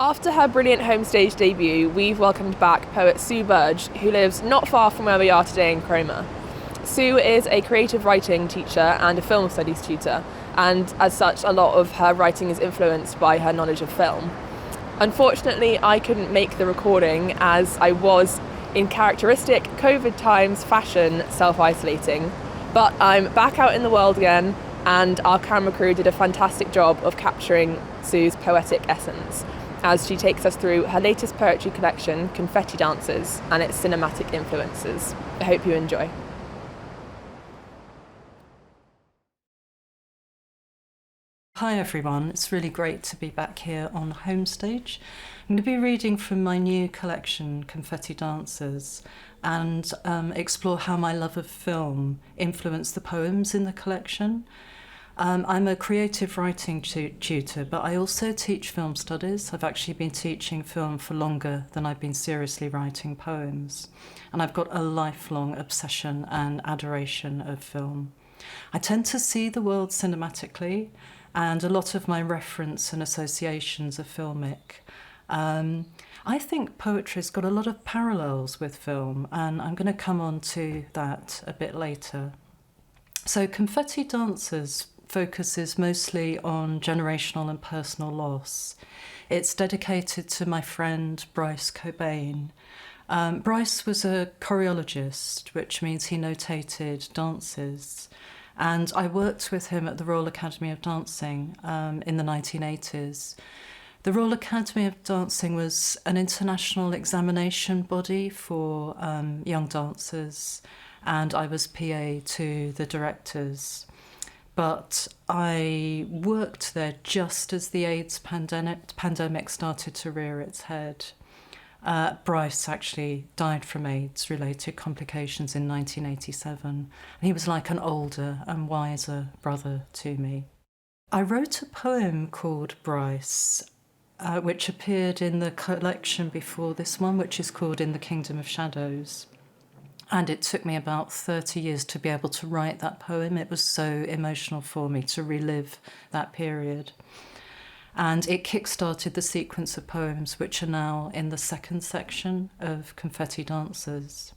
After her brilliant home stage debut, we've welcomed back poet Sue Burge, who lives not far from where we are today in Cromer. Sue is a creative writing teacher and a film studies tutor, and as such, a lot of her writing is influenced by her knowledge of film. Unfortunately, I couldn't make the recording as I was, in characteristic COVID times fashion, self-isolating. But I'm back out in the world again, and our camera crew did a fantastic job of capturing Sue's poetic essence as she takes us through her latest poetry collection, Confetti Dancers, and its cinematic influences. I hope you enjoy. Hi everyone, it's really great to be back here on Home Stage. I'm going to be reading from my new collection, Confetti Dancers, and explore how my love of film influenced the poems in the collection. I'm a creative writing tutor, but I also teach film studies. I've actually been teaching film for longer than I've been seriously writing poems. And I've got a lifelong obsession and adoration of film. I tend to see the world cinematically, and a lot of my reference and associations are filmic. I think poetry's got a lot of parallels with film, and I'm going to come on to that a bit later. So Confetti Dancers focuses mostly on generational and personal loss. It's dedicated to my friend Bryce Cobain. Bryce was a choreologist, which means he notated dances. And I worked with him at the Royal Academy of Dancing in the 1980s. The Royal Academy of Dancing was an international examination body for young dancers, and I was PA to the directors. But I worked there just as the AIDS pandemic started to rear its head. Bryce actually died from AIDS-related complications in 1987, and he was like an older and wiser brother to me. I wrote a poem called Bryce, which appeared in the collection before this one, which is called In the Kingdom of Shadows. And it took me about 30 years to be able to write that poem. It was so emotional for me to relive that period. And it kick-started the sequence of poems which are now in the second section of Confetti Dancers.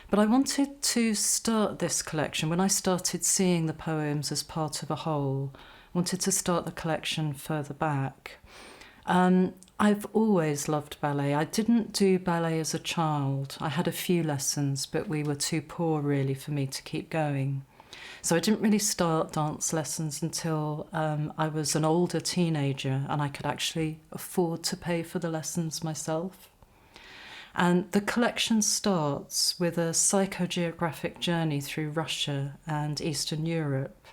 But I wanted to start this collection, when I started seeing the poems as part of a whole, I wanted to start the collection further back. I've always loved ballet. I didn't do ballet as a child. I had a few lessons, but we were too poor really for me to keep going. So I didn't really start dance lessons until I was an older teenager and I could actually afford to pay for the lessons myself. And the collection starts with a psychogeographic journey through Russia and Eastern Europe.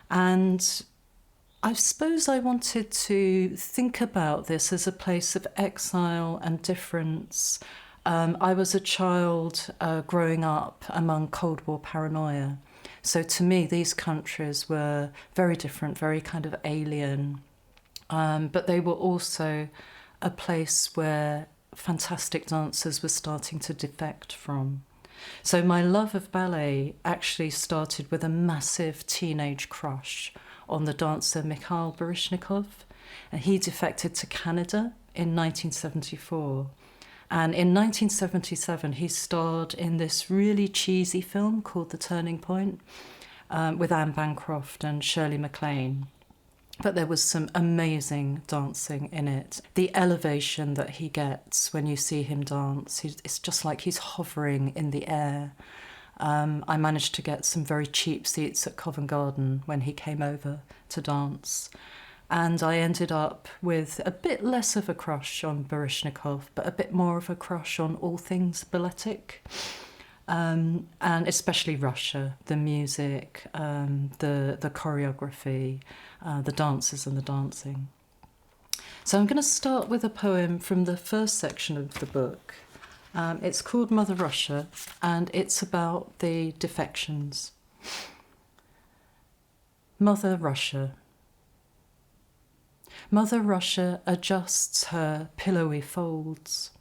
And I suppose I wanted to think about this as a place of exile and difference. I was a child growing up among Cold War paranoia. So to me, these countries were very different, very kind of alien. But they were also a place where fantastic dancers were starting to defect from. So my love of ballet actually started with a massive teenage crush on the dancer Mikhail Baryshnikov, and he defected to Canada in 1974. And in 1977, he starred in this really cheesy film called The Turning Point with Anne Bancroft and Shirley MacLaine. But there was some amazing dancing in it. The elevation that he gets when you see him dance, it's just like he's hovering in the air. I managed to get some very cheap seats at Covent Garden when he came over to dance. And I ended up with a bit less of a crush on Baryshnikov, but a bit more of a crush on all things balletic. And especially Russia, the music, the choreography, the dances and the dancing. So I'm going to start with a poem from the first section of the book. It's called Mother Russia, and it's about the defections. Mother Russia. Mother Russia adjusts her pillowy folds.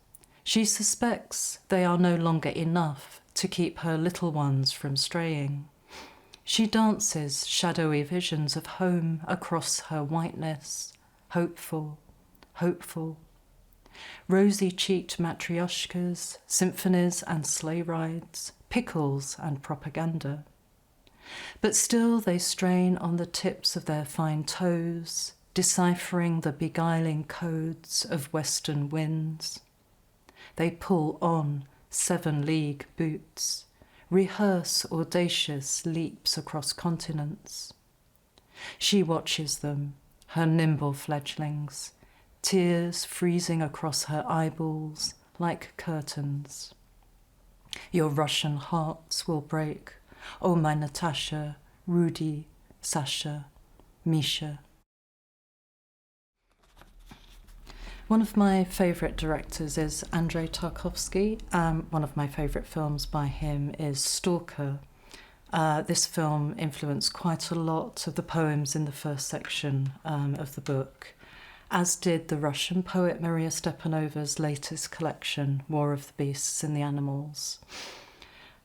She suspects they are no longer enough to keep her little ones from straying. She dances shadowy visions of home across her whiteness, hopeful, hopeful. Rosy-cheeked matryoshkas, symphonies and sleigh rides, pickles and propaganda. But still they strain on the tips of their fine toes, deciphering the beguiling codes of western winds. They pull on 7-league boots, rehearse audacious leaps across continents. She watches them, her nimble fledglings, tears freezing across her eyeballs like curtains. Your Russian hearts will break, oh my Natasha, Rudy, Sasha, Misha. One of my favourite directors is Andrei Tarkovsky. One of my favourite films by him is Stalker. This film influenced quite a lot of the poems in the first section of the book, as did the Russian poet Maria Stepanova's latest collection, War of the Beasts and the Animals.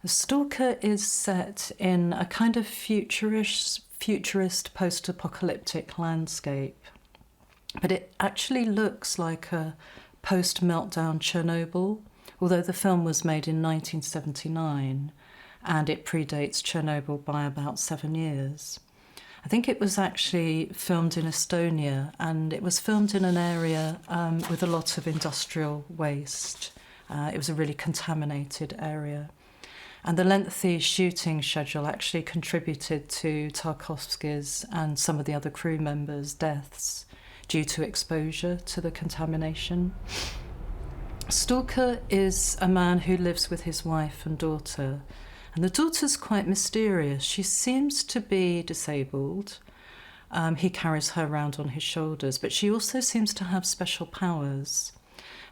Stalker is set in a kind of futurist post-apocalyptic landscape, but it actually looks like a post-meltdown Chernobyl, although the film was made in 1979 and it predates Chernobyl by about 7 years. I think it was actually filmed in Estonia, and it was filmed in an area with a lot of industrial waste. It was a really contaminated area. And the lengthy shooting schedule actually contributed to Tarkovsky's and some of the other crew members' deaths due to exposure to the contamination. Stalker is a man who lives with his wife and daughter, and the daughter's quite mysterious. She seems to be disabled. He carries her around on his shoulders, but she also seems to have special powers.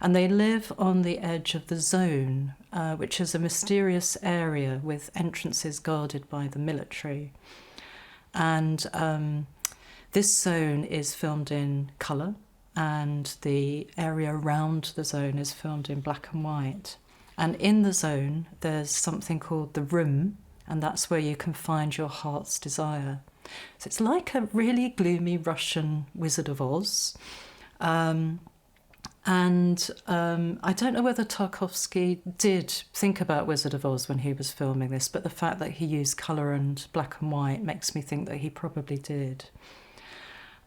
And they live on the edge of the zone, which is a mysterious area with entrances guarded by the military. And this zone is filmed in colour, and the area around the zone is filmed in black and white. And in the zone, there's something called the room, and that's where you can find your heart's desire. So it's like a really gloomy Russian Wizard of Oz. I don't know whether Tarkovsky did think about Wizard of Oz when he was filming this, but the fact that he used colour and black and white makes me think that he probably did.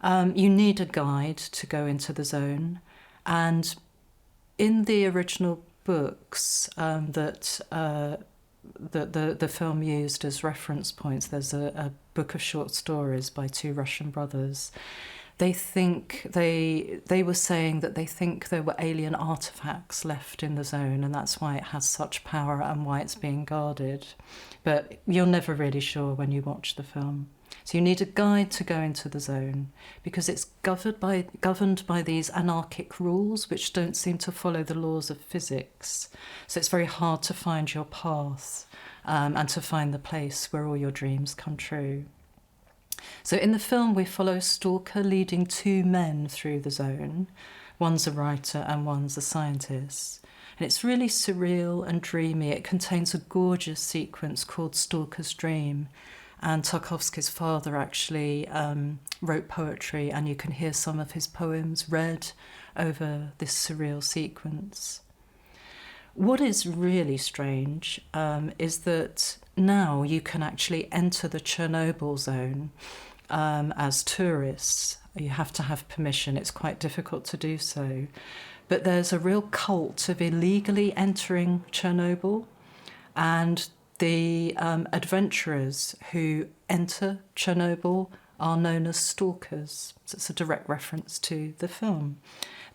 You need a guide to go into the zone, and in the original books that the film used as reference points, there's a book of short stories by two Russian brothers. They were saying that they think there were alien artifacts left in the zone, and that's why it has such power and why it's being guarded. But you're never really sure when you watch the film. So you need a guide to go into the zone, because it's governed by these anarchic rules which don't seem to follow the laws of physics. So it's very hard to find your path and to find the place where all your dreams come true. So in the film we follow Stalker leading two men through the zone. One's a writer and one's a scientist. And it's really surreal and dreamy. It contains a gorgeous sequence called Stalker's Dream. And Tarkovsky's father actually wrote poetry, and you can hear some of his poems read over this surreal sequence. What is really strange is that now you can actually enter the Chernobyl zone as tourists. You have to have permission. It's quite difficult to do so. But there's a real cult of illegally entering Chernobyl, and the adventurers who enter Chernobyl are known as stalkers. So it's a direct reference to the film.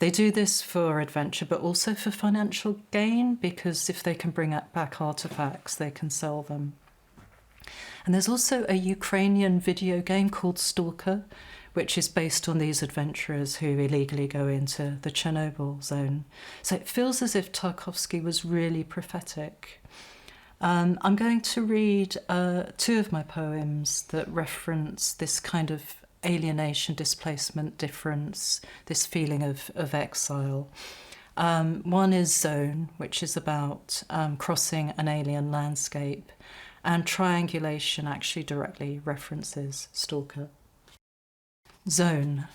They do this for adventure, but also for financial gain, because if they can bring back artifacts, they can sell them. And there's also a Ukrainian video game called Stalker, which is based on these adventurers who illegally go into the Chernobyl zone. So it feels as if Tarkovsky was really prophetic. I'm going to read two of my poems that reference this kind of alienation, displacement, difference, this feeling of exile. One is Zone, which is about crossing an alien landscape, and Triangulation actually directly references Stalker. Zone.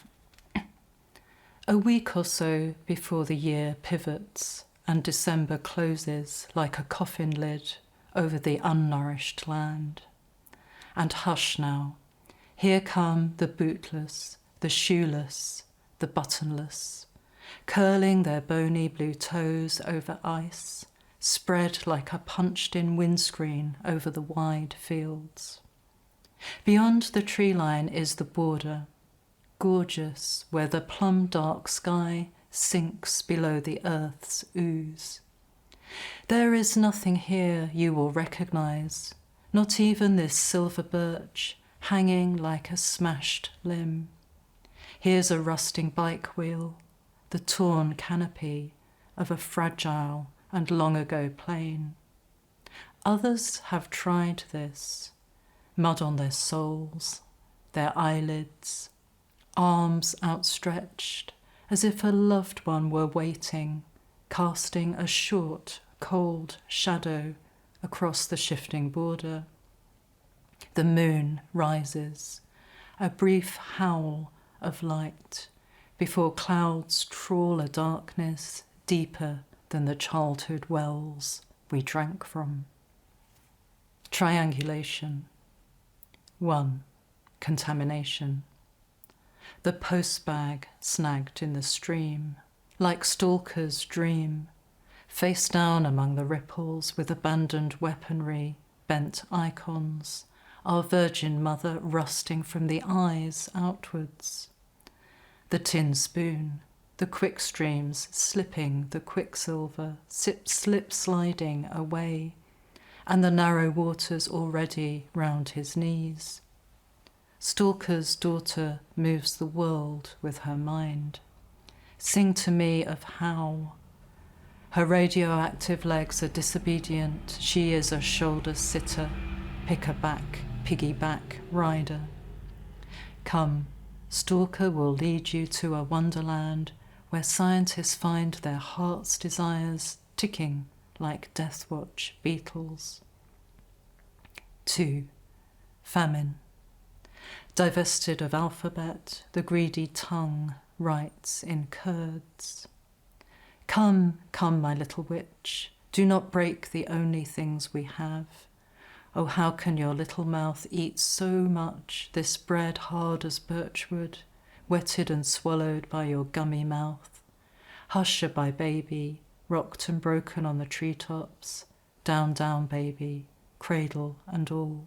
A week or so before the year pivots and December closes like a coffin lid over the unnourished land. And hush now, here come the bootless, the shoeless, the buttonless, curling their bony blue toes over ice, spread like a punched-in windscreen over the wide fields. Beyond the tree line is the border, gorgeous, where the plum-dark sky sinks below the earth's ooze. There is nothing here you will recognise, not even this silver birch hanging like a smashed limb. Here's a rusting bike wheel, the torn canopy of a fragile and long-ago plane. Others have tried this, mud on their soles, their eyelids, arms outstretched as if a loved one were waiting, casting a short, cold shadow across the shifting border. The moon rises, a brief howl of light, before clouds trawl a darkness deeper than the childhood wells we drank from. Triangulation. 1. Contamination. The postbag snagged in the stream, like Stalker's dream, face down among the ripples with abandoned weaponry, bent icons, our Virgin Mother rusting from the eyes outwards. The tin spoon, the quick streams slipping the quicksilver, slip sliding away, and the narrow waters already round his knees. Stalker's daughter moves the world with her mind. Sing to me of how. Her radioactive legs are disobedient. She is a shoulder sitter, pick-a-back, piggyback rider. Come, Stalker will lead you to a wonderland where scientists find their heart's desires ticking like Death Watch beetles. 2. Famine. Divested of alphabet, the greedy tongue writes in curds. Come, come, my little witch, do not break the only things we have. Oh, how can your little mouth eat so much, this bread hard as birchwood, wetted and swallowed by your gummy mouth? Hush-a-bye, baby, rocked and broken on the treetops, down, down, baby, cradle and all.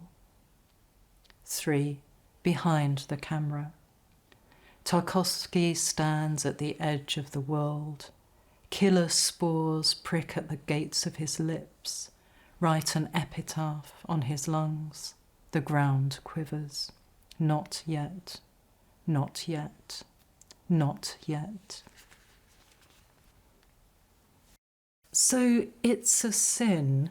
3. Behind the camera. Tarkovsky stands at the edge of the world. Killer spores prick at the gates of his lips, write an epitaph on his lungs. The ground quivers. Not yet, not yet, not yet. So It's a Sin,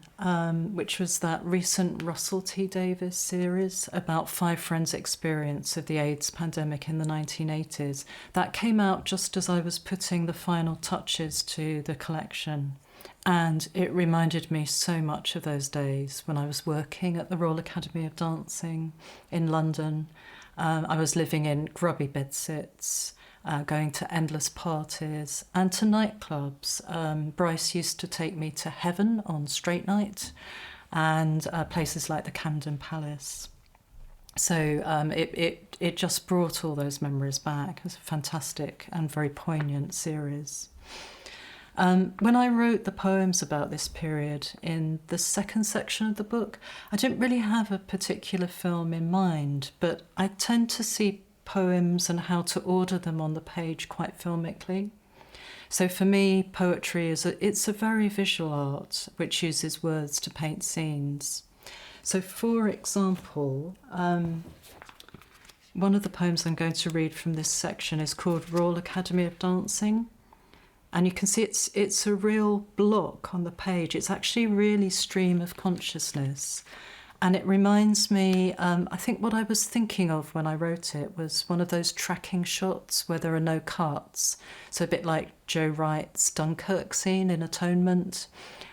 which was that recent Russell T Davies series about 5 friends' experience of the AIDS pandemic in the 1980s. That came out just as I was putting the final touches to the collection. And it reminded me so much of those days when I was working at the Royal Academy of Dancing in London. I was living in grubby bedsits, going to endless parties and to nightclubs. Bryce used to take me to Heaven on straight night and places like the Camden Palace. So it just brought all those memories back. It was a fantastic and very poignant series. When I wrote the poems about this period in the second section of the book, I didn't really have a particular film in mind, but I tend to see poems and how to order them on the page quite filmically. So for me, poetry it's a very visual art which uses words to paint scenes. So for example, one of the poems I'm going to read from this section is called Royal Academy of Dancing. And you can see it's a real block on the page. It's actually really stream of consciousness. And it reminds me, I think what I was thinking of when I wrote it was one of those tracking shots where there are no cuts. So a bit like Joe Wright's Dunkirk scene in Atonement,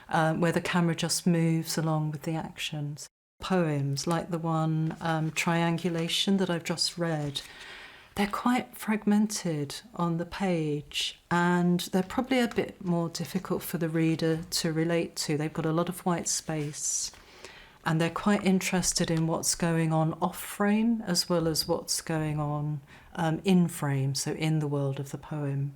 where the camera just moves along with the actions. Poems like the one Triangulation that I've just read, They're quite fragmented on the page, and they're probably a bit more difficult for the reader to relate to. They've got a lot of white space, and they're quite interested in what's going on off frame as well as what's going on in frame, so in the world of the poem.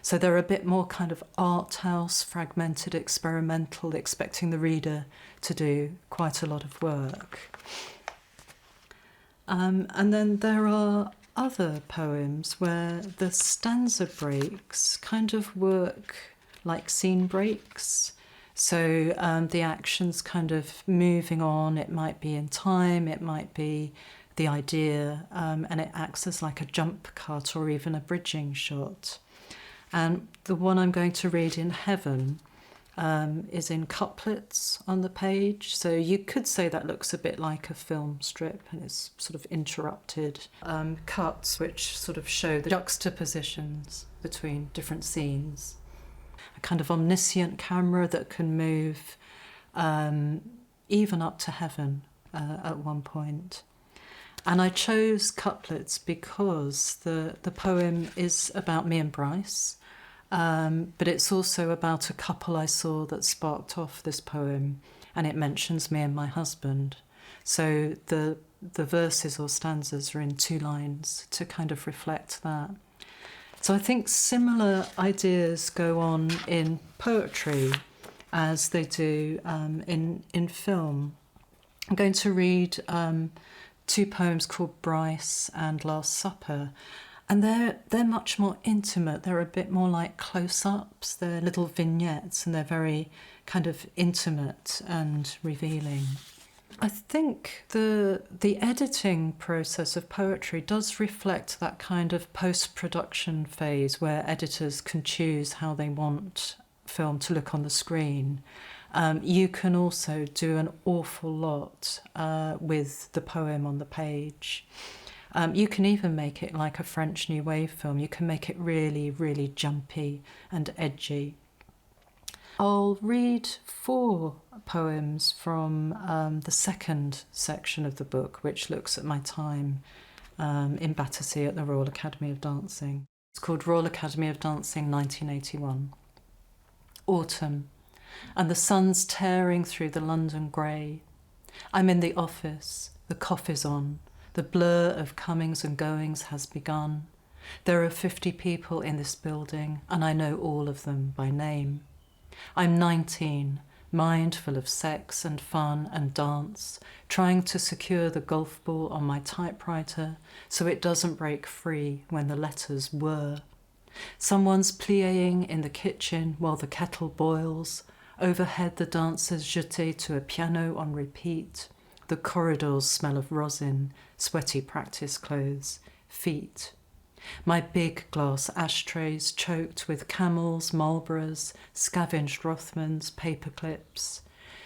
So they're a bit more kind of art house, fragmented, experimental, expecting the reader to do quite a lot of work. And then there are other poems where the stanza breaks kind of work like scene breaks. So the action's kind of moving on. It might be in time, it might be the idea, and it acts as like a jump cut or even a bridging shot. And the one I'm going to read in Heaven is in couplets on the page. So you could say that looks a bit like a film strip, and it's sort of interrupted cuts which sort of show the juxtapositions between different scenes. A kind of omniscient camera that can move even up to heaven at one point. And I chose couplets because the poem is about me and Bryce, but it's also about a couple I saw that sparked off this poem, and it mentions me and my husband. So the verses or stanzas are in 2 lines to kind of reflect that. So I think similar ideas go on in poetry as they do in film. I'm going to read 2 poems called Bryce and Last Supper, and they're much more intimate. They're a bit more like close-ups. They're little vignettes, and they're very kind of intimate and revealing. I think the editing process of poetry does reflect that kind of post-production phase where editors can choose how they want film to look on the screen. You can also do an awful lot with the poem on the page. You can even make it like a French New Wave film. You can make it really, really jumpy and edgy. I'll read 4 poems from the second section of the book, which looks at my time in Battersea at the Royal Academy of Dancing. It's called Royal Academy of Dancing 1981. Autumn, and the sun's tearing through the London grey. I'm in the office, the cough is on, the blur of comings and goings has begun. There are 50 people in this building, and I know all of them by name. I'm 19, mind full of sex and fun and dance, trying to secure the golf ball on my typewriter so it doesn't break free when the letters were. Someone's pliéing in the kitchen while the kettle boils. Overhead the dancers jeté to a piano on repeat. The corridors smell of rosin, sweaty practice clothes, feet. My big glass ashtrays choked with Camels, Marlboros, scavenged Rothmans, paper clips.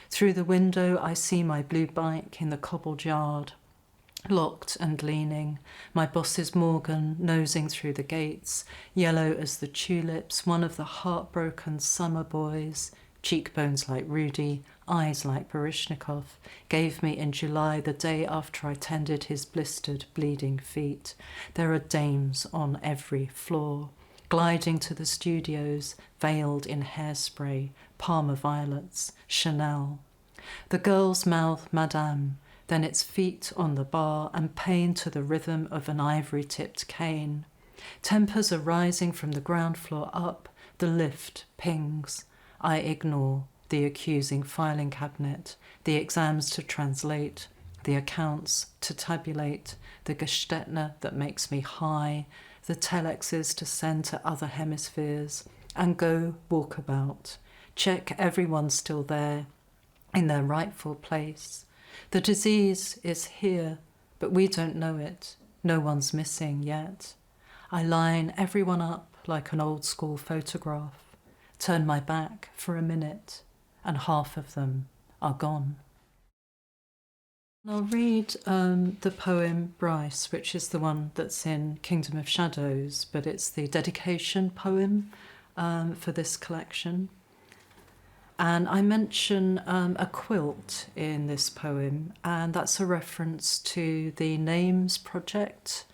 Through the window I see my blue bike in the cobbled yard, locked and leaning, my boss's Morgan nosing through the gates, yellow as the tulips, one of the heartbroken summer boys, cheekbones like Rudy, eyes like Baryshnikov, gave me in July the day after I tended his blistered, bleeding feet. There are dames on every floor, gliding to the studios, veiled in hairspray, Parma violets, Chanel. The girl's mouth, Madame, then its feet on the bar and pain to the rhythm of an ivory-tipped cane. Tempers are rising from the ground floor up, the lift pings. I ignore the accusing filing cabinet, the exams to translate, the accounts to tabulate, the Gestetner that makes me high, the telexes to send to other hemispheres, and go walkabout. Check everyone's still there, in their rightful place. The disease is here, but we don't know it. No one's missing yet. I line everyone up like an old school photograph. Turn my back for a minute, and half of them are gone. I'll read the poem Bryce, which is the one that's in Kingdom of Shadows, but it's the dedication poem for this collection. And I mention a quilt in this poem, and that's a reference to the Names project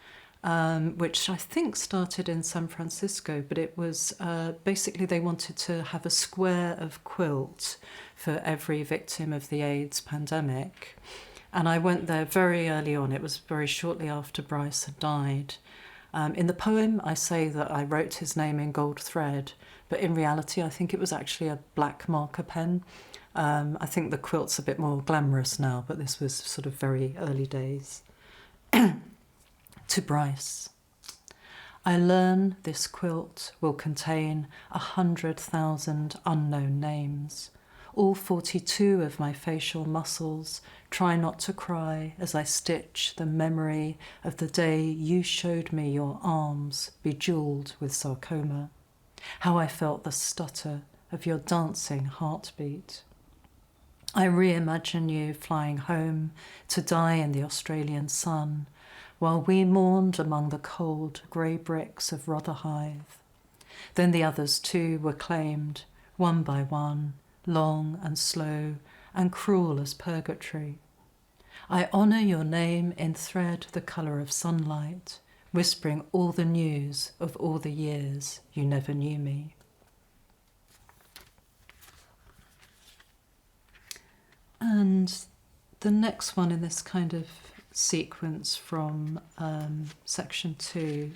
which I think started in San Francisco, but it was basically they wanted to have a square of quilt for every victim of the AIDS pandemic. And I went there very early on. It was very shortly after Bryce had died. In the poem, I say that I wrote his name in gold thread, but in reality, I think it was actually a black marker pen. I think the quilt's a bit more glamorous now, but this was sort of very early days. To Bryce. I learn this quilt will contain 100,000 unknown names. All 42 of my facial muscles try not to cry as I stitch the memory of the day you showed me your arms bejeweled with sarcoma, how I felt the stutter of your dancing heartbeat. I reimagine you flying home to die in the Australian sun, while we mourned among the cold grey bricks of Rotherhithe. Then the others too were claimed, one by one, long and slow and cruel as purgatory. I honour your name in thread the colour of sunlight, whispering all the news of all the years you never knew me. And the next one in this kind of sequence from section 2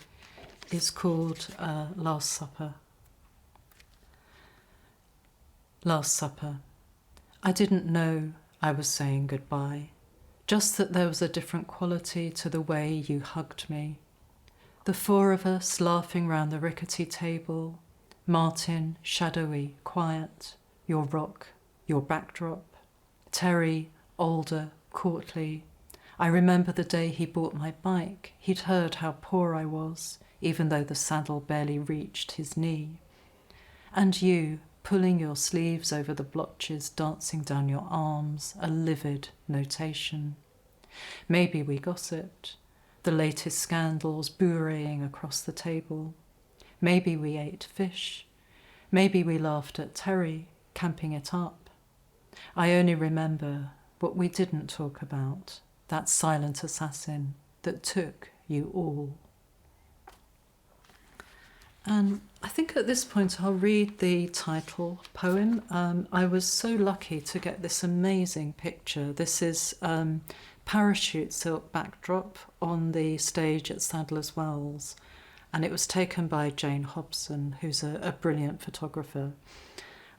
is called Last Supper. Last Supper. I didn't know I was saying goodbye, just that there was a different quality to the way you hugged me. The four of us laughing round the rickety table, Martin, shadowy, quiet, your rock, your backdrop, Terry, older, courtly. I remember the day he bought my bike. He'd heard how poor I was, even though the saddle barely reached his knee. And you, pulling your sleeves over the blotches dancing down your arms, a livid notation. Maybe we gossiped, the latest scandals bourgeoning across the table. Maybe we ate fish. Maybe we laughed at Terry, camping it up. I only remember what we didn't talk about, that silent assassin that took you all. And I think at this point I'll read the title poem. I was so lucky to get this amazing picture. This is parachute silk backdrop on the stage at Sadler's Wells, and it was taken by Jane Hobson, who's a brilliant photographer.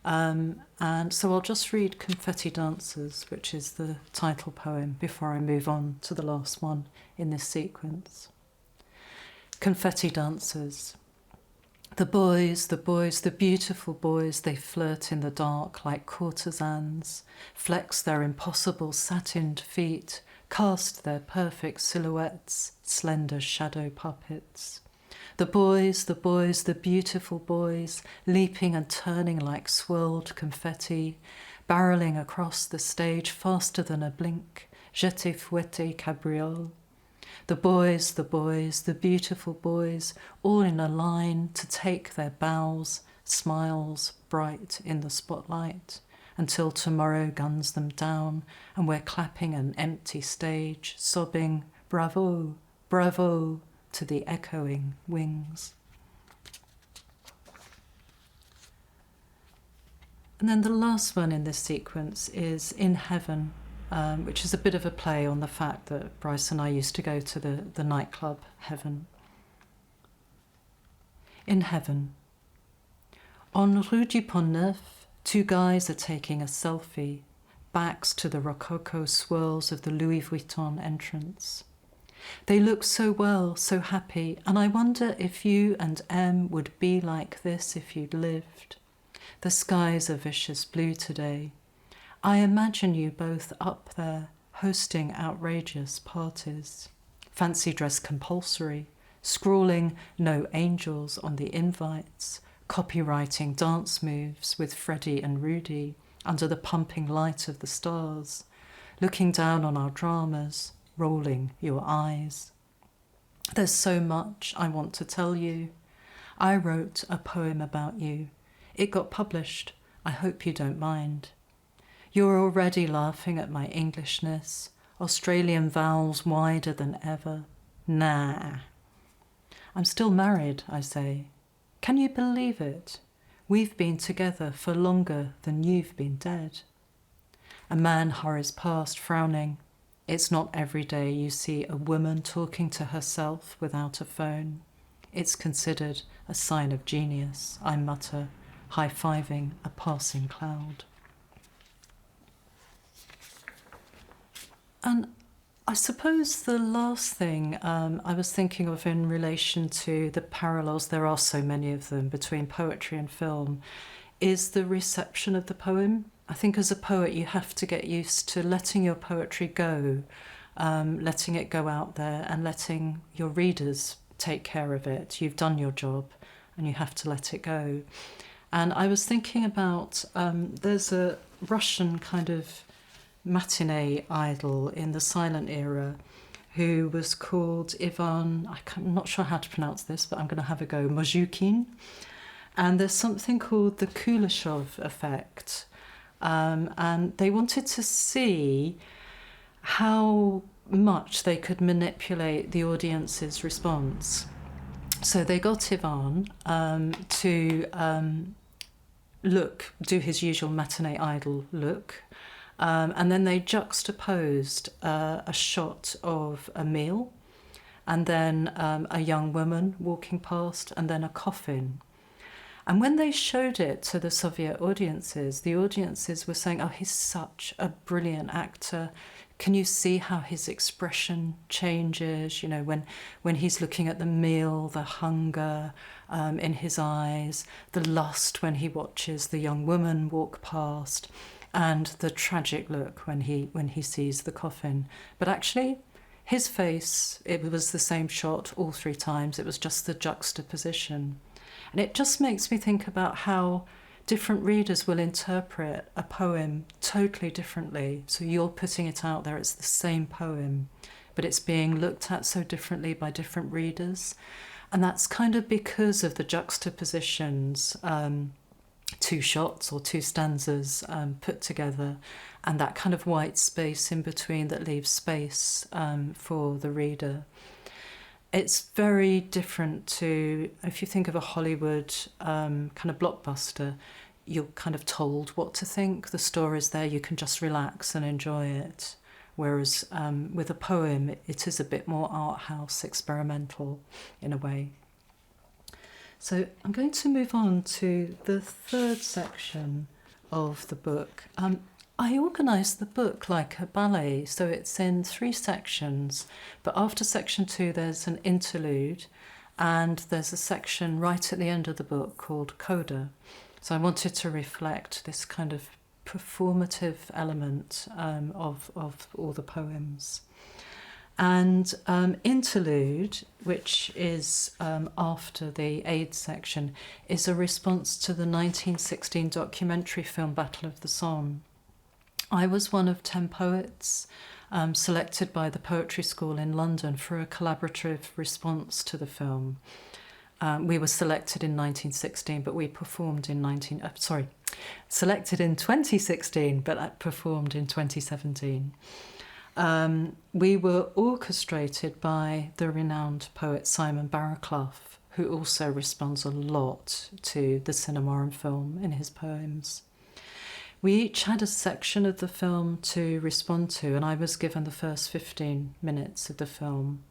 And so I'll just read Confetti Dancers, which is the title poem, before I move on to the last one in this sequence. Confetti Dancers. The boys, the beautiful boys, they flirt in the dark like courtesans, flex their impossible satined feet, cast their perfect silhouettes, slender shadow puppets. The boys, the beautiful boys, leaping and turning like swirled confetti, barreling across the stage faster than a blink, jeté fouetté cabriole. The boys, the beautiful boys, all in a line to take their bows, smiles bright in the spotlight, until tomorrow guns them down and we're clapping an empty stage, sobbing, bravo, bravo, to the echoing wings. And then the last one in this sequence is In Heaven, which is a bit of a play on the fact that Bryce and I used to go to the nightclub Heaven. In Heaven. On Rue du Pont Neuf, two guys are taking a selfie, backs to the rococo swirls of the Louis Vuitton entrance. They look so well, so happy, and I wonder if you and Em would be like this if you'd lived. The skies are vicious blue today. I imagine you both up there, hosting outrageous parties. Fancy dress compulsory, scrawling no angels on the invites, copywriting dance moves with Freddie and Rudy under the pumping light of the stars, looking down on our dramas, rolling your eyes. There's so much I want to tell you. I wrote a poem about you. It got published. I hope you don't mind. You're already laughing at my Englishness, Australian vowels wider than ever. Nah. I'm still married, I say. Can you believe it? We've been together for longer than you've been dead. A man hurries past, frowning. It's not every day you see a woman talking to herself without a phone. It's considered a sign of genius, I mutter, high-fiving a passing cloud. And I suppose the last thing I was thinking of in relation to the parallels, there are so many of them, between poetry and film, is the reception of the poem. I think as a poet you have to get used to letting your poetry go, letting it go out there and letting your readers take care of it. You've done your job and you have to let it go. And I was thinking about, there's a Russian kind of matinee idol in the silent era who was called Ivan, I'm not sure how to pronounce this, but I'm going to have a go, Mozhukin. And there's something called the Kuleshov effect. And they wanted to see how much they could manipulate the audience's response. So they got Ivan to do his usual matinee idol look, and then they juxtaposed a shot of a meal, and then a young woman walking past, and then a coffin. And when they showed it to the Soviet audiences, the audiences were saying, oh, he's such a brilliant actor. Can you see how his expression changes? You know, when he's looking at the meal, the hunger in his eyes, the lust when he watches the young woman walk past, and the tragic look when he sees the coffin. But actually, his face, it was the same shot all three times. It was just the juxtaposition. And it just makes me think about how different readers will interpret a poem totally differently. So you're putting it out there, it's the same poem, but it's being looked at so differently by different readers. And that's kind of because of the juxtapositions, two shots or two stanzas put together, and that kind of white space in between that leaves space for the reader. It's very different to, if you think of a Hollywood kind of blockbuster, you're kind of told what to think. The story's there, you can just relax and enjoy it. Whereas with a poem, it is a bit more art house, experimental in a way. So I'm going to move on to the third section of the book. I organised the book like a ballet, so it's in 3 sections, but after section 2 there's an interlude, and there's a section right at the end of the book called Coda. So I wanted to reflect this kind of performative element of all the poems. And interlude, which is after the AIDS section, is a response to the 1916 documentary film Battle of the Somme. I was one of 10 poets selected by the Poetry School in London for a collaborative response to the film. We were selected in 1916, but we performed in selected in 2016, but performed in 2017. We were orchestrated by the renowned poet Simon Barraclough, who also responds a lot to the cinema and film in his poems. We each had a section of the film to respond to, and I was given the first 15 minutes of the film.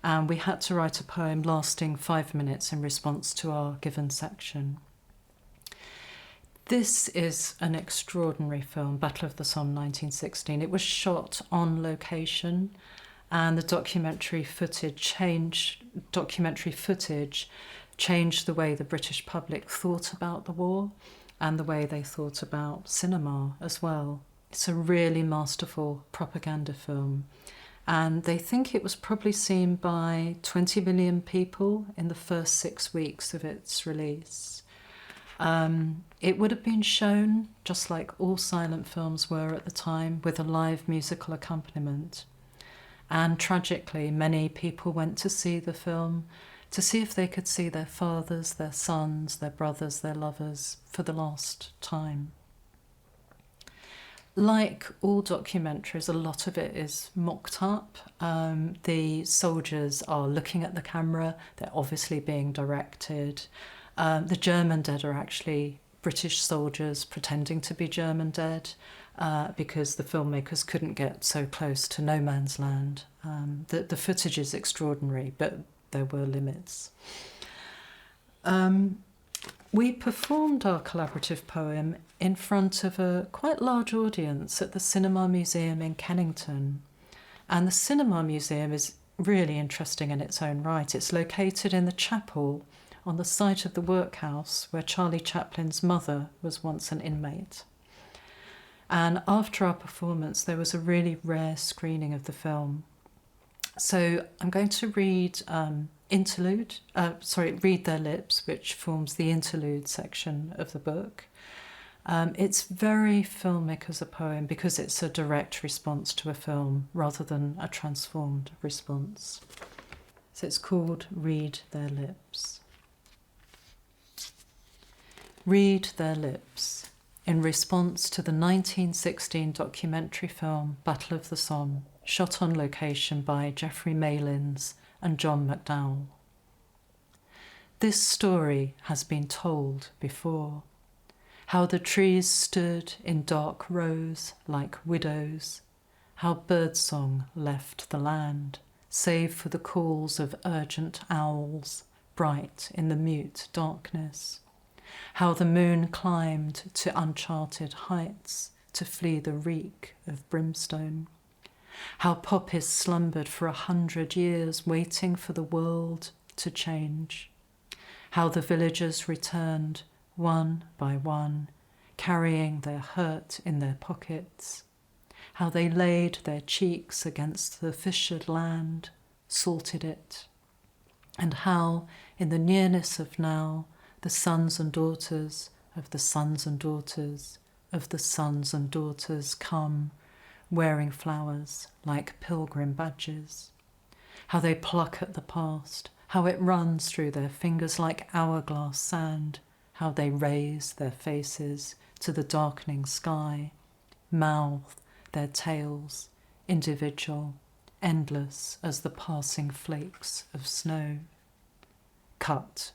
And we had to write a poem lasting 5 minutes in response to our given section. This is an extraordinary film, Battle of the Somme 1916. It was shot on location, and the documentary footage changed the way the British public thought about the war, and the way they thought about cinema as well. It's a really masterful propaganda film. And they think it was probably seen by 20 million people in the first 6 weeks of its release. It would have been shown, just like all silent films were at the time, with a live musical accompaniment. And tragically, many people went to see the film to see if they could see their fathers, their sons, their brothers, their lovers for the last time. Like all documentaries, a lot of it is mocked up. The soldiers are looking at the camera, they're obviously being directed. The German dead are actually British soldiers pretending to be German dead because the filmmakers couldn't get so close to no man's land. The footage is extraordinary, but there were limits. We performed our collaborative poem in front of a quite large audience at the Cinema Museum in Kennington. And the Cinema Museum is really interesting in its own right. It's located in the chapel on the site of the workhouse where Charlie Chaplin's mother was once an inmate. And after our performance, there was a really rare screening of the film. So I'm going to read Read Their Lips, which forms the interlude section of the book. It's very filmic as a poem because it's a direct response to a film rather than a transformed response. So it's called Read Their Lips. Read Their Lips, in response to the 1916 documentary film Battle of the Somme, shot on location by Geoffrey Malins and John McDowell. This story has been told before, how the trees stood in dark rows like widows, how birdsong left the land, save for the calls of urgent owls, bright in the mute darkness, how the moon climbed to uncharted heights to flee the reek of brimstone, how poppies slumbered for 100 years waiting for the world to change, how the villagers returned one by one, carrying their hurt in their pockets, how they laid their cheeks against the fissured land, salted it, and how, in the nearness of now, the sons and daughters of the sons and daughters of the sons and daughters come, wearing flowers like pilgrim badges, how they pluck at the past, how it runs through their fingers like hourglass sand, how they raise their faces to the darkening sky, mouth their tales, individual, endless as the passing flakes of snow. Cut.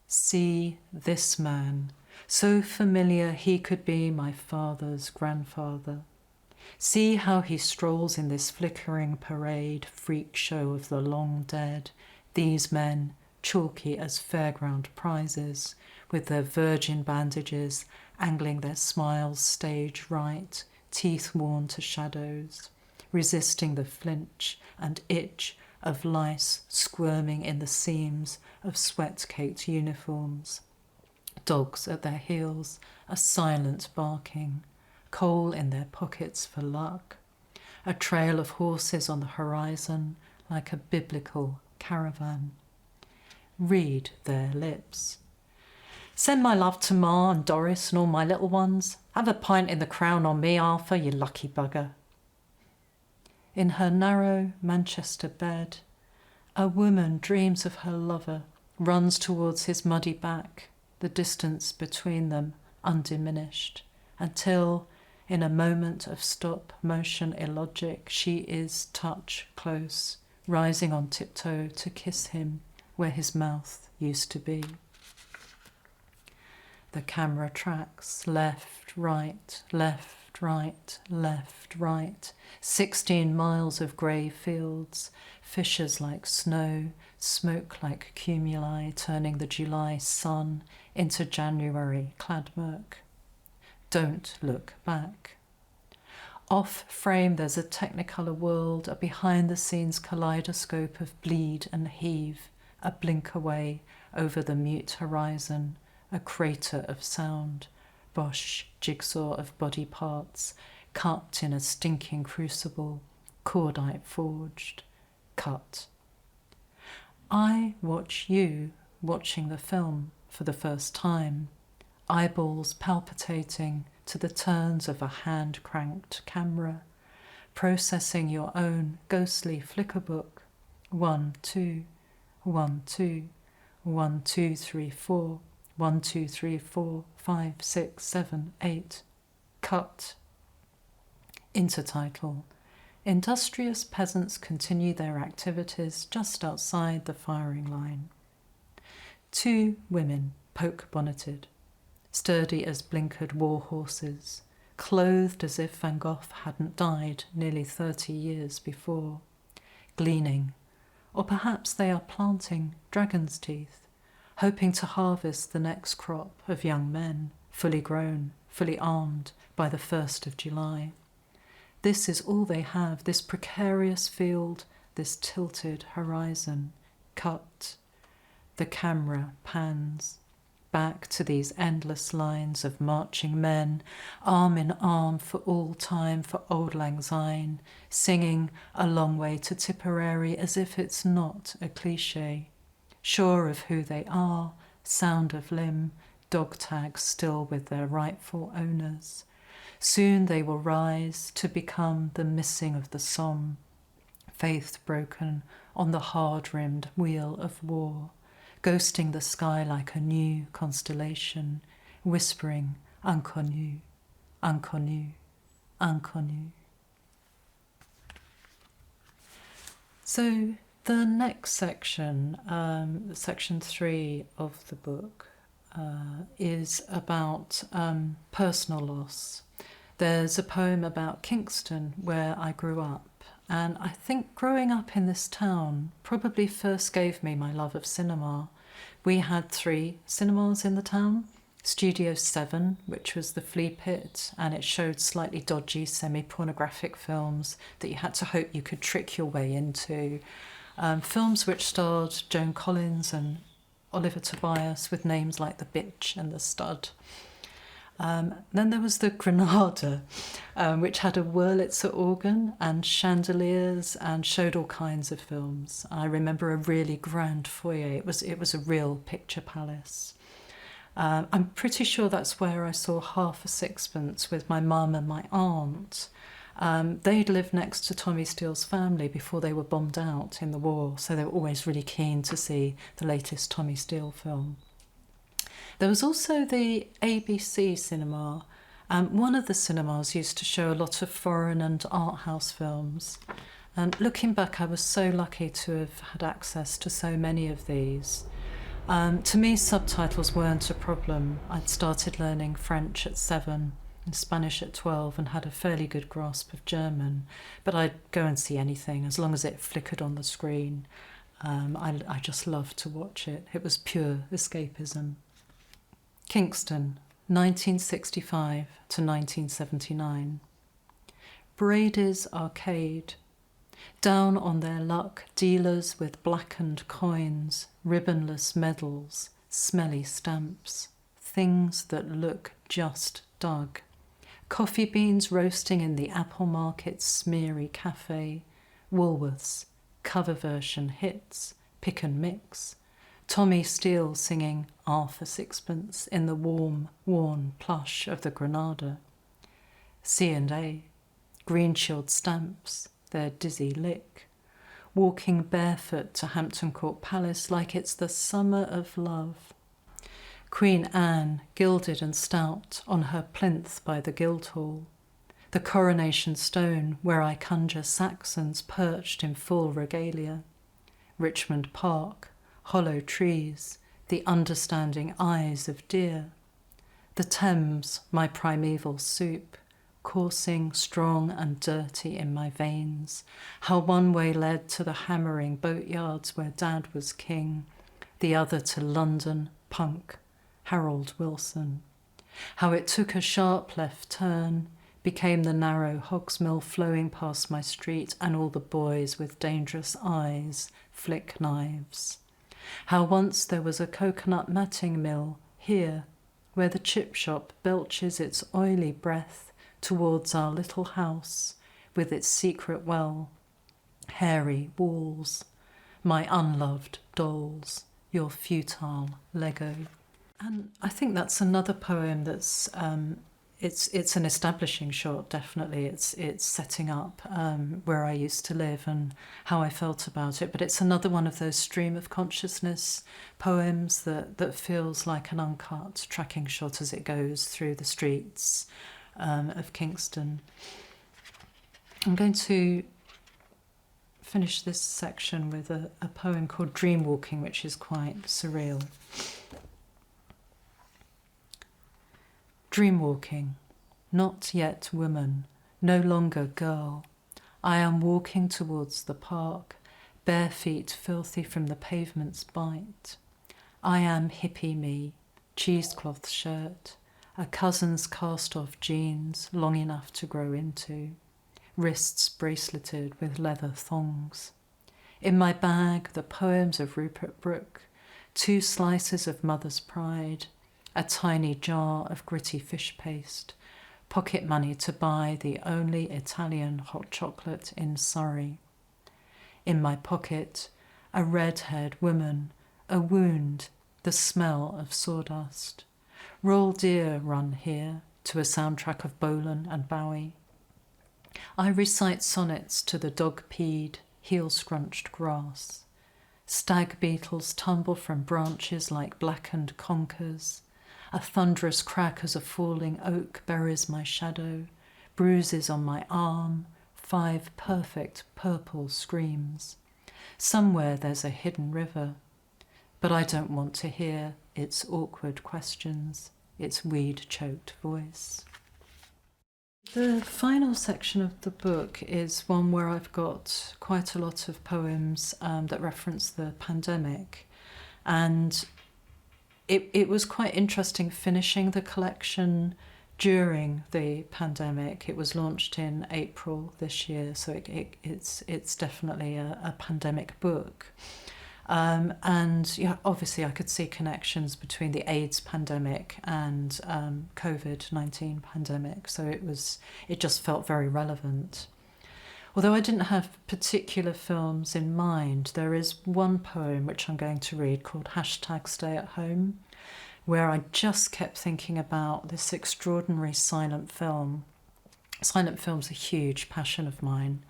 See this man, so familiar he could be my father's grandfather. See how he strolls in this flickering parade, freak show of the long dead, these men, chalky as fairground prizes, with their virgin bandages, angling their smiles stage right, teeth worn to shadows, resisting the flinch and itch of lice squirming in the seams of sweat-caked uniforms. Dogs at their heels, a silent barking, coal in their pockets for luck, a trail of horses on the horizon like a biblical caravan. Read their lips. Send my love to Ma and Doris and all my little ones. Have a pint in the Crown on me, Arthur, you lucky bugger. In her narrow Manchester bed, a woman dreams of her lover, runs towards his muddy back, the distance between them undiminished, until, in a moment of stop-motion illogic, she is touch close, rising on tiptoe to kiss him where his mouth used to be. The camera tracks left, right, left, right, left, right, 16 miles of grey fields, fissures like snow, smoke like cumuli turning the July sun into January clad murk. Don't look back. Off frame there's a technicolor world, a behind-the-scenes kaleidoscope of bleed and heave, a blink away over the mute horizon, a crater of sound, Bosch jigsaw of body parts, cut in a stinking crucible, cordite forged, cut. I watch you watching the film for the first time, eyeballs palpitating to the turns of a hand-cranked camera, processing your own ghostly flicker book. 1, 2, 1, 2, 1, 2, 3, 4, 1, 2, 3, 4, 5, 6, 7, 8. Cut. Intertitle. Industrious peasants continue their activities just outside the firing line. 2 women, poke-bonneted, sturdy as blinkered war horses, clothed as if Van Gogh hadn't died nearly 30 years before, gleaning, or perhaps they are planting dragon's teeth, hoping to harvest the next crop of young men, fully grown, fully armed by the 1st of July. This is all they have, this precarious field, this tilted horizon. Cut. The camera pans back to these endless lines of marching men, arm in arm for all time for Auld Lang Syne, singing A Long Way to Tipperary as if it's not a cliché. Sure of who they are, sound of limb, dog tags still with their rightful owners. Soon they will rise to become the missing of the Somme, faith broken on the hard-rimmed wheel of war, ghosting the sky like a new constellation, whispering inconnu, inconnu, inconnu. So the next section, section 3 of the book, is about personal loss. There's a poem about Kingston, where I grew up, and I think growing up in this town probably first gave me my love of cinema. We had 3 cinemas in the town. Studio 7, which was the flea pit, and it showed slightly dodgy semi-pornographic films that you had to hope you could trick your way into. Films which starred Joan Collins and Oliver Tobias with names like The Bitch and The Stud. Then there was the Granada, which had a Wurlitzer organ and chandeliers and showed all kinds of films. I remember a really grand foyer. It was a real picture palace. I'm pretty sure that's where I saw Half a Sixpence with my mum and my aunt. They'd lived next to Tommy Steele's family before they were bombed out in the war, so they were always really keen to see the latest Tommy Steele film. There was also the ABC cinema. One of the cinemas used to show a lot of foreign and art house films. And looking back, I was so lucky to have had access to so many of these. To me, subtitles weren't a problem. I'd started learning French at 7 and Spanish at 12 and had a fairly good grasp of German. But I'd go and see anything as long as it flickered on the screen. I just loved to watch it. It was pure escapism. Kingston, 1965 to 1979. Brady's Arcade. Down on their luck, dealers with blackened coins, ribbonless medals, smelly stamps, things that look just dug. Coffee beans roasting in the Apple Market's smeary cafe, Woolworths, cover version hits, pick and mix, Tommy Steele singing Half a Sixpence in the warm, worn plush of the Granada. C&A, green-chilled stamps, their dizzy lick, walking barefoot to Hampton Court Palace like it's the summer of love. Queen Anne, gilded and stout, on her plinth by the Guildhall. The Coronation Stone, where I conjure Saxons perched in full regalia. Richmond Park, hollow trees, the understanding eyes of deer. The Thames, my primeval soup, coursing strong and dirty in my veins. How one way led to the hammering boatyards where Dad was king, the other to London, punk, Harold Wilson. How it took a sharp left turn, became the narrow Hogsmill flowing past my street, and all the boys with dangerous eyes flick knives. How once there was a coconut matting mill here, where the chip shop belches its oily breath towards our little house with its secret well, hairy walls, my unloved dolls, your futile Lego. And I think that's another poem that's it's an establishing shot, definitely. It's setting up where I used to live and how I felt about it. But it's another one of those stream of consciousness poems that feels like an uncut tracking shot as it goes through the streets. of Kingston. I'm going to finish this section with a poem called Dreamwalking, which is quite surreal. Dreamwalking, not yet woman, no longer girl. I am walking towards the park, bare feet filthy from the pavement's bite. I am hippie me, cheesecloth shirt, a cousin's cast-off jeans long enough to grow into, wrists braceleted with leather thongs. In my bag, the poems of Rupert Brooke, 2 slices of mother's pride, a tiny jar of gritty fish paste, pocket money to buy the only Italian hot chocolate in Surrey. In my pocket, a red-haired woman, a wound, the smell of sawdust. Roll deer run here to a soundtrack of Bolan and Bowie. I recite sonnets to the dog-peed, heel-scrunched grass. Stag beetles tumble from branches like blackened conkers. A thunderous crack as a falling oak buries my shadow, bruises on my arm, 5 perfect purple screams. Somewhere there's a hidden river, but I don't want to hear its awkward questions, its weed-choked voice. The final section of the book is one where I've got quite a lot of poems that reference the pandemic, and it was quite interesting finishing the collection during the pandemic. It was launched in April this year, so it's definitely a pandemic book. And yeah, obviously I could see connections between the AIDS pandemic and COVID-19 pandemic, so it just felt very relevant. Although I didn't have particular films in mind, there is one poem which I'm going to read called #StayAtHome, where I just kept thinking about this extraordinary silent film. Silent film's a huge passion of mine.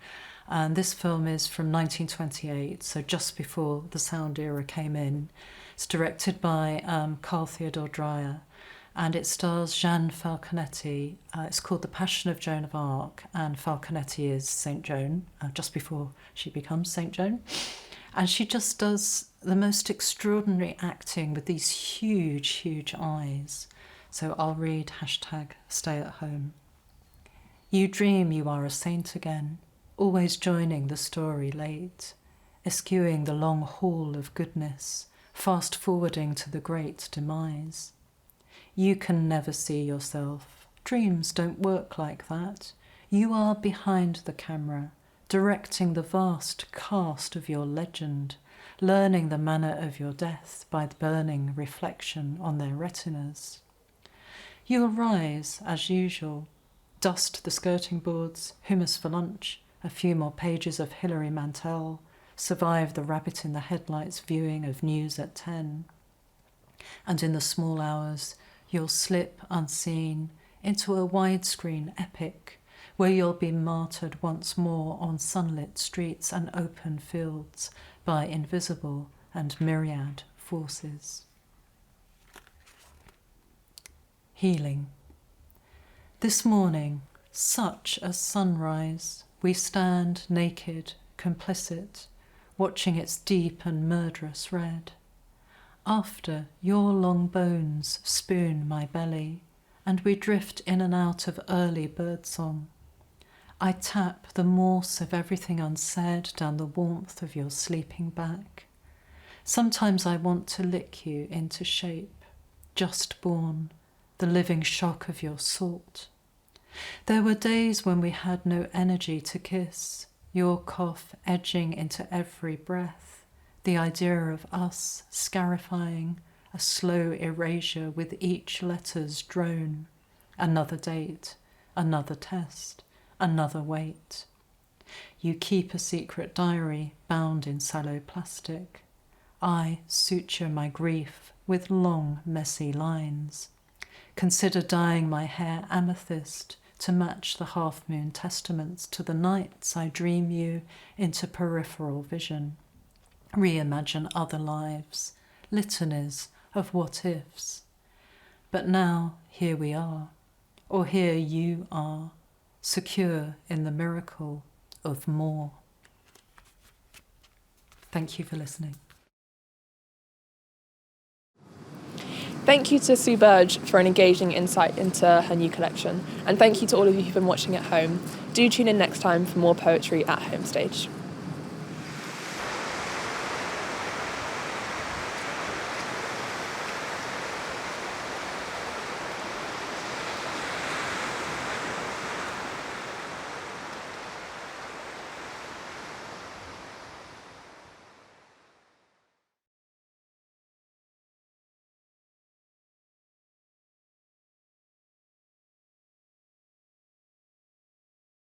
And this film is from 1928, so just before the sound era came in. It's directed by Carl Theodor Dreyer, and it stars Jeanne Falconetti. It's called The Passion of Joan of Arc, and Falconetti is St. Joan, just before she becomes St. Joan. And she just does the most extraordinary acting with these huge, huge eyes. So I'll read #StayAtHome. You dream you are a saint again, always joining the story late, eschewing the long haul of goodness, fast forwarding to the great demise. You can never see yourself. Dreams don't work like that. You are behind the camera, directing the vast cast of your legend, learning the manner of your death by the burning reflection on their retinas. You arise, as usual, dust the skirting boards, hummus for lunch, a few more pages of Hilary Mantel, survive the rabbit in the headlights viewing of news at 10. And in the small hours, you'll slip unseen into a widescreen epic where you'll be martyred once more on sunlit streets and open fields by invisible and myriad forces. Healing. This morning, such a sunrise, we stand naked, complicit, watching its deep and murderous red. After, your long bones spoon my belly, and we drift in and out of early birdsong. I tap the morse of everything unsaid down the warmth of your sleeping back. Sometimes I want to lick you into shape, just born, the living shock of your salt. There were days when we had no energy to kiss, your cough edging into every breath, the idea of us scarifying, a slow erasure with each letter's drone. Another date, another test, another wait. You keep a secret diary bound in sallow plastic. I suture my grief with long, messy lines. Consider dyeing my hair amethyst to match the half-moon testaments to the nights I dream you into peripheral vision. Reimagine other lives, litanies of what-ifs. But now, here we are. or here you are, secure in the miracle of more. Thank you for listening. Thank you to Sue Burge for an engaging insight into her new collection, and thank you to all of you who've been watching at home. Do tune in next time for more poetry at Homestage.